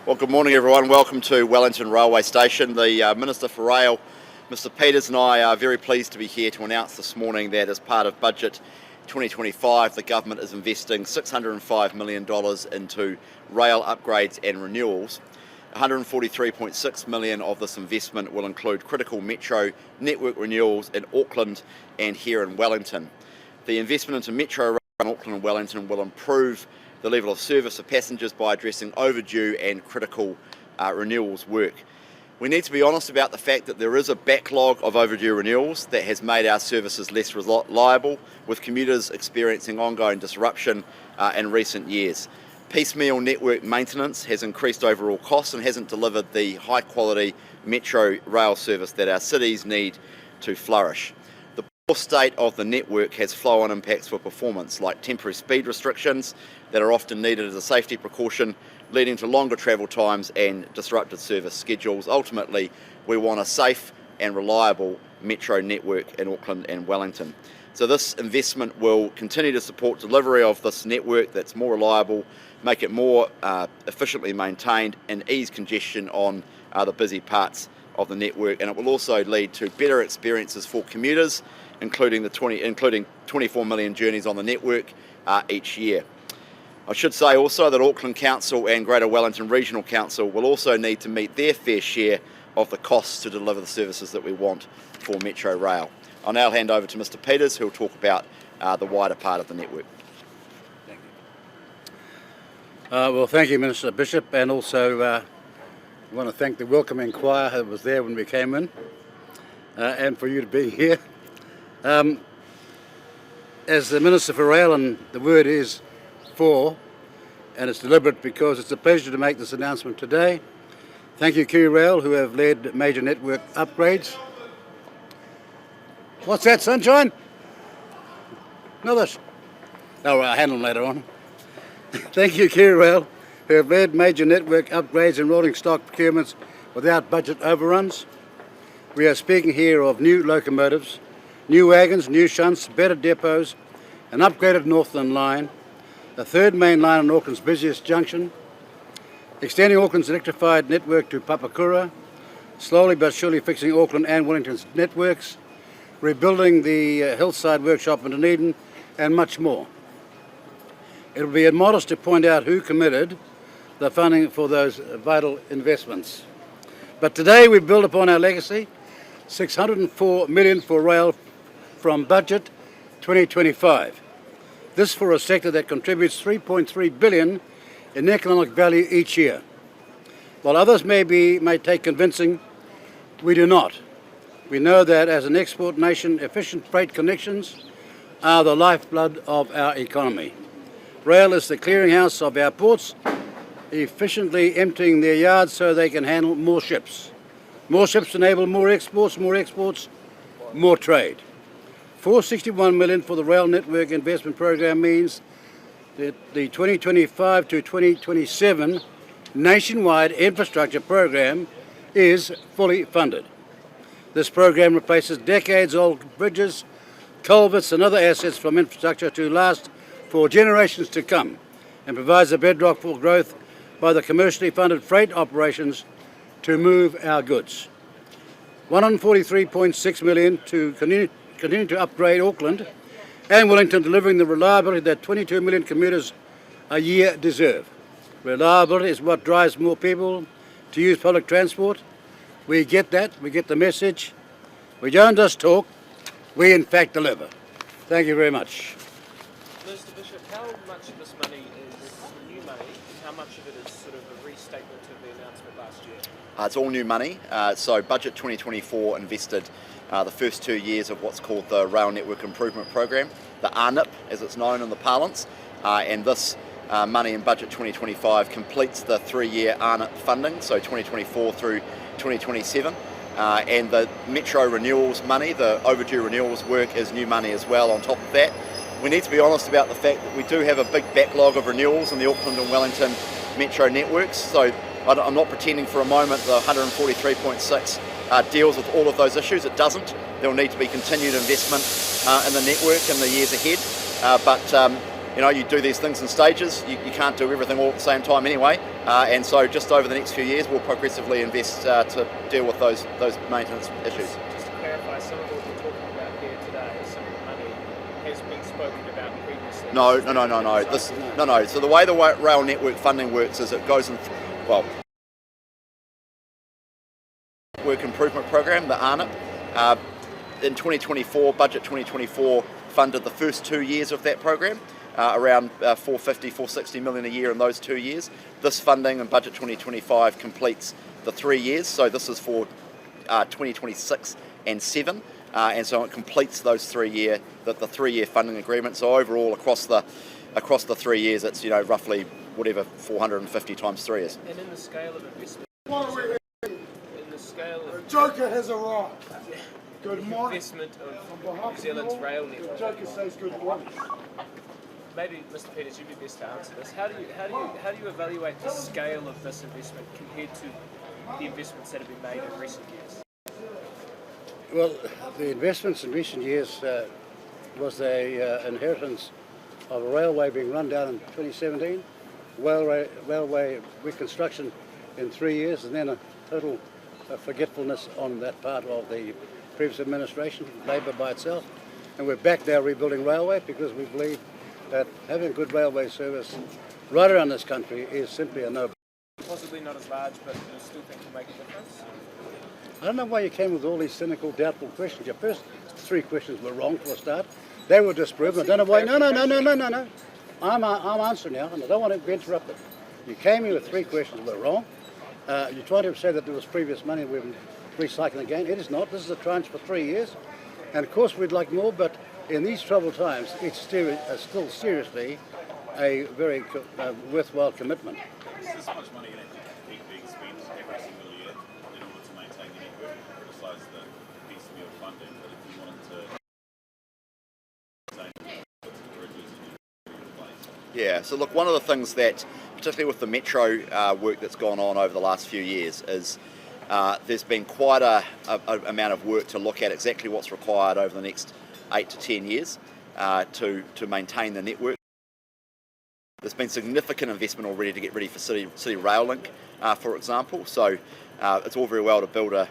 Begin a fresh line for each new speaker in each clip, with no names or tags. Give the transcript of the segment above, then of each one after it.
Well, good morning everyone. Welcome to Wellington Railway Station. The Minister for Rail, Mr Peters, and I are very pleased to be here to announce this morning that as part of Budget 2025, the government is investing $605 million into rail upgrades and renewals. $143.6 million of this investment will include critical metro network renewals in Auckland and here in Wellington. The investment into metro rail in Auckland and Wellington will improve the level of service of passengers by addressing overdue and critical renewals work. We need to be honest about the fact that there is a backlog of overdue renewals that has made our services less reliable, with commuters experiencing ongoing disruption in recent years. Piecemeal network maintenance has increased overall costs and hasn't delivered the high quality metro rail service that our cities need to flourish. The poor state of the network has flow-on impacts for performance, like temporary speed restrictions that are often needed as a safety precaution, leading to longer travel times and disrupted service schedules. Ultimately, we want a safe and reliable metro network in Auckland and Wellington. So this investment will continue to support delivery of this network that's more reliable, make it more efficiently maintained, and ease congestion on the busy parts of the network. And it will also lead to better experiences for commuters, including 24 million journeys on the network each year. I should say also that Auckland Council and Greater Wellington Regional Council will also need to meet their fair share of the costs to deliver the services that we want for Metro Rail. I'll now hand over to Mr Peters, who will talk about the wider part of the network.
Thank you. Well, thank you, Minister Bishop, and also I want to thank the welcoming choir who was there when we came in, and for you to be here. As the Minister for Rail, and the word is for, and it's deliberate because it's a pleasure to make this announcement today. Thank you, Kiwi Rail, who have led major network upgrades. What's that, sunshine? Another? Oh, I'll handle them later on. Thank you, Kiwi Rail, who have led major network upgrades and rolling stock procurements without budget overruns. We are speaking here of new locomotives, new wagons, new shunts, better depots, an upgraded Northland line, a third main line on Auckland's busiest junction, extending Auckland's electrified network to Papakura, slowly but surely fixing Auckland and Wellington's networks, rebuilding the Hillside Workshop in Dunedin, and much more. It would be immodest to point out who committed the funding for those vital investments. But today we build upon our legacy, $604 million for rail from Budget 2025. This for a sector that contributes $3.3 billion in economic value each year. While others may take convincing, we do not. We know that as an export nation, efficient freight connections are the lifeblood of our economy. Rail is the clearinghouse of our ports, efficiently emptying their yards so they can handle more ships. More ships enable more exports, more trade. $461 million for the rail network investment program means that the 2025 to 2027 nationwide infrastructure program is fully funded. This program replaces decades-old bridges, culverts and other assets from infrastructure to last for generations to come, and provides a bedrock for growth by the commercially funded freight operations to move our goods. $143.6 million to continue to upgrade Auckland and Wellington, delivering the reliability that 22 million commuters a year deserve. Reliability is what drives more people to use public transport. We get that, we get the message. We don't just talk, we in fact deliver. Thank you very much.
Mr Bishop, how much of this money is new money and how much of it is sort of a restatement of the announcement last year?
It's all new money. So Budget 2024 invested the first 2 years of what's called the Rail Network Improvement Program, the RNIP as it's known in the parlance, and this money in Budget 2025 completes the 3-year RNIP funding, so 2024 through 2027, and the metro renewals money, the overdue renewals work, is new money as well on top of that. We need to be honest about the fact that we do have a big backlog of renewals in the Auckland and Wellington metro networks, so I'm not pretending for a moment the 143.6 deals with all of those issues. It doesn't. There will need to be continued investment in the network in the years ahead, but you do these things in stages. You can't do everything all at the same time anyway. And so just over the next few years, we'll progressively invest to deal with those maintenance issues.
Just to clarify, some of what we're talking about here today, some of the money has been spoken about previously.
No. No. So the way the rail network funding works is it goes in, Work Improvement Program, the ARNIP. In 2024, budget 2024 funded the first 2 years of that program, around 460 million a year in those 2 years. This funding in budget 2025 completes the 3 years, so this is for 2026 and 7, and so it completes those 3 year the 3 year funding agreement. So overall across the 3 years, it's roughly whatever 450 times 3 is.
And in the scale of investment,
The Joker has arrived. Good morning.
investment of New Zealand's rail
The
network.
Joker says good morning.
Maybe, Mr. Peters, you'd be best to answer this. How do you evaluate the scale of this investment compared to the investments that have been made in recent years?
Well, the investments in recent years was the inheritance of a railway being run down in 2017, railway reconstruction in 3 years, and then a total forgetfulness on that part of the previous administration, Labour by itself. And we're back now rebuilding railway because we believe that having good railway service right around this country is simply a no.
Possibly not as large, but you still think will make a difference?
I don't know why you came with all these cynical, doubtful questions. Your first 3 questions were wrong for a start. They were disproven. I don't know why. No. I'm answering now, and I don't want to be interrupted. You came here with 3 questions that were wrong. You're trying to say that there was previous money we're recycling again. It is not. This is a tranche for 3 years. And of course we'd like more, but in these troubled times, it's still seriously a very worthwhile commitment.
Is this much money going to keep being spent every single year in order to maintain the network? You criticise the piecemeal funding, but if you wanted to maintain the bridges and the place.
Yeah, so look, one of the things that, particularly with the metro work that's gone on over the last few years, is there's been quite a amount of work to look at exactly what's required over the next 8 to 10 years to maintain the network. There's been significant investment already to get ready for City Rail Link, for example. So it's all very well to build a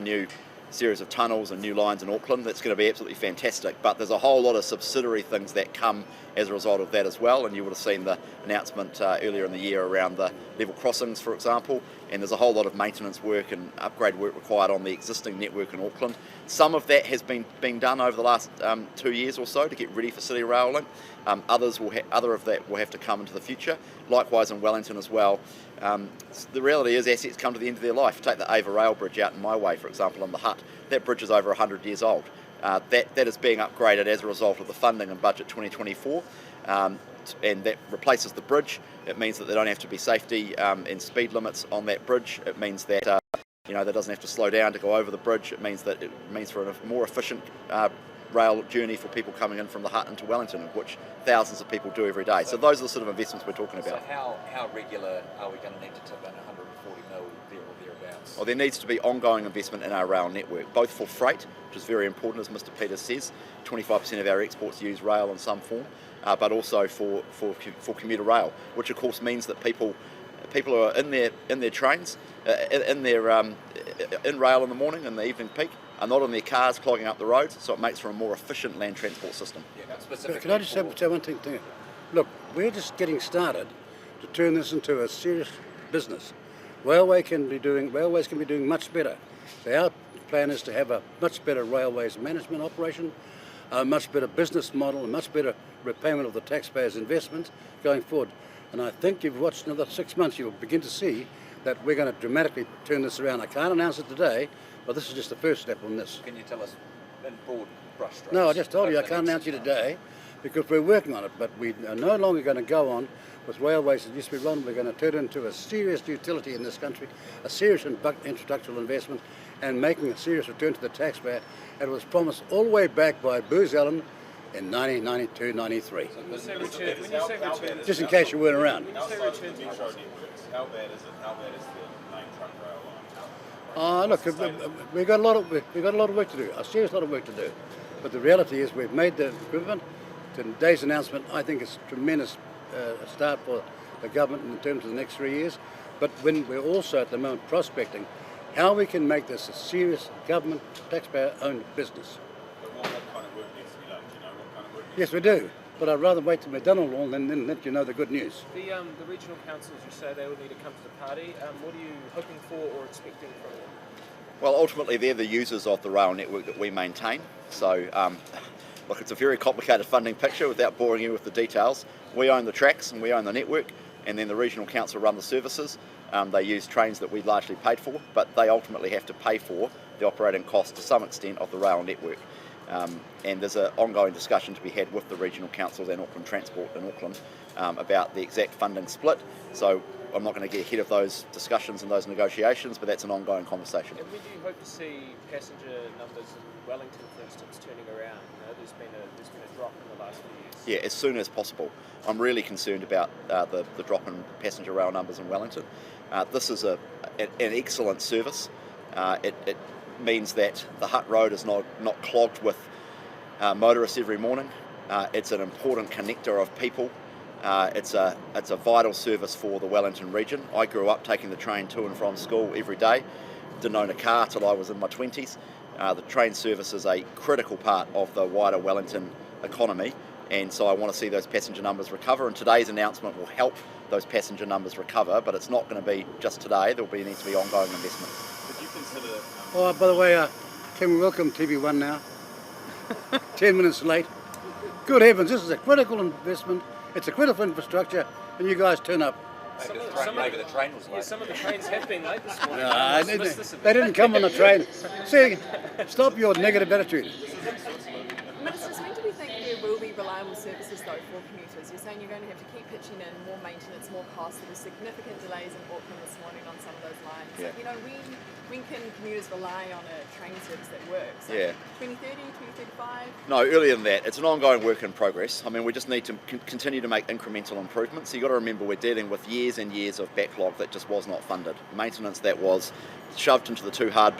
new series of tunnels and new lines in Auckland. That's going to be absolutely fantastic. But there's a whole lot of subsidiary things that come as a result of that as well. And you would have seen the announcement earlier in the year around the level crossings, for example. And there's a whole lot of maintenance work and upgrade work required on the existing network in Auckland. Some of that has been done over the last 2 years or so to get ready for City Rail Link. Other of that will have to come into the future. Likewise in Wellington as well. The reality is assets come to the end of their life. Take the Ava Rail Bridge out in my way, for example, in the Hut. That bridge is over 100 years old. That is being upgraded as a result of the funding in budget 2024. And that replaces the bridge. It means that there don't have to be safety and speed limits on that bridge. It means that that doesn't have to slow down to go over the bridge. It means for a more efficient rail journey for people coming in from the Hut into Wellington, which thousands of people do every day. So those are the sort of investments we're talking about.
So how regular are we going to need to tip in 140 mil there or thereabouts?
Well, there needs to be ongoing investment in our rail network, both for freight, which is very important, as Mr. Peters says. 25% of our exports use rail in some form, but also for commuter rail, which of course means that people are in their trains, in rail in the morning and the evening peak, are not in their cars clogging up the roads, so it makes for a more efficient land transport system.
But can I just say one thing to you? Look, we're just getting started to turn this into a serious business. Railways can be doing much better. So our plan is to have a much better railways management operation, a much better business model, a much better repayment of the taxpayers' investments going forward. And I think you've watched another 6 months, you'll begin to see that we're going to dramatically turn this around. I can't announce it today, but this is just the first step on this.
Can you tell us in broad brushstrokes?
No, I just told you I can't announce you today because we're working on it, but we are no longer going to go on with railways that used to be run. We're going to turn it into a serious utility in this country, a serious infrastructural investment, and making a serious return to the taxpayer. And it was promised all the way back by Booz Allen in 1992-93.
When you say return,
Just in case you weren't around.
when you say return to
Metro networks, how bad is it? How bad is the main truck rail line?
Look, we've got a lot of work to do. A serious lot of work to do. But the reality is we've made the commitment today's announcement, I think, is a tremendous start for the government in terms of the next 3 years. But when we're also at the moment prospecting how we can make this a serious government, taxpayer-owned business.
But what kind of work needs to be done? Do you know what kind of work needs
Yes, we do. But I'd rather wait till we've done all than let you know the good news.
The regional councils, you say they will need to come to the party. What are you hoping for or expecting from them?
Well, ultimately, they're the users of the rail network that we maintain. So, look, it's a very complicated funding picture without boring you with the details. We own the tracks and we own the network, and then the regional council run the services. They use trains that we largely paid for, but they ultimately have to pay for the operating cost to some extent of the rail network. And there's an ongoing discussion to be had with the regional councils and Auckland Transport in Auckland about the exact funding split. So I'm not going to get ahead of those discussions and those negotiations, but that's an ongoing conversation.
And when do you hope to see passenger numbers in Wellington, for instance, turning around? You know, there's been a drop in the last few years.
Yeah, as soon as possible. I'm really concerned about the drop in passenger rail numbers in Wellington. This is an excellent service. It means that the Hutt Road is not clogged with motorists every morning. It's an important connector of people. It's a vital service for the Wellington region. I grew up taking the train to and from school every day. Didn't own a car till I was in my 20s. The train service is a critical part of the wider Wellington economy, and so I want to see those passenger numbers recover, and today's announcement will help those passenger numbers recover, but it's not going to be just today. There will need to be ongoing investment.
Would you consider...
Oh, by the way, can we welcome TV1 now? 10 minutes late. Good heavens, this is a critical investment. It's a critical infrastructure, and you guys turn up.
Maybe the train was late.
Yeah, some of the trains have been late this morning.
They didn't come on the train. See, stop your negative attitude.
Ministers, when do we think there will be reliable services though for commuters? You're saying you're going to have to keep pitching in more maintenance, more costs. There were significant delays in Auckland this morning on some of those lines.
Yeah.
You know, when can commuters rely on a train service that works? So
Yeah.
2030, 2035?
No, earlier than that. It's an ongoing work in progress. I mean, we just need to continue to make incremental improvements. So you've got to remember we're dealing with years and years of backlog that just was not funded. Maintenance that was shoved into the too hard